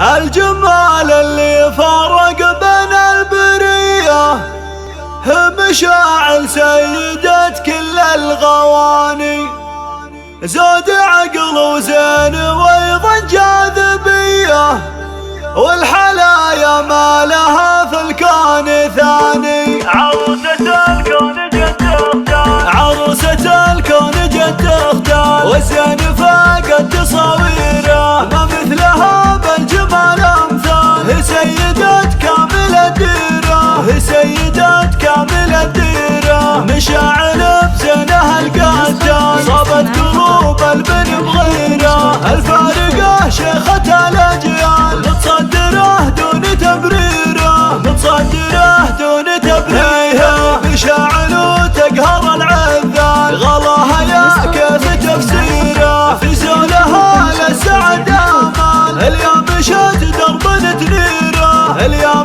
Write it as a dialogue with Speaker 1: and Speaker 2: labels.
Speaker 1: الجمال اللي فرق بين البرية مشاعل سيدة كل الغواني، زود عقل وزين وأيضا جاذبية، والحلايا ما لها في الكون ثاني.
Speaker 2: عروسة الكون جت تختار،
Speaker 1: عروسة الكون جت تختار، والزين فاقت تصاويره ما مثلها بالجمال امثال. هي سيدة كامل الديرة، هي سيدة كامل الديرة، مشاعل بزينها القتال، صابت قلوب البن بغيره. الفارقة شيخة الاجيال، متصدره دون تبريره، متصدره دون تبريره. مشاعل تقهر العذال، غلاها يا كيف تفسيره، في زولها للسعد امان. اليوم مشت درب تنيره، اليوم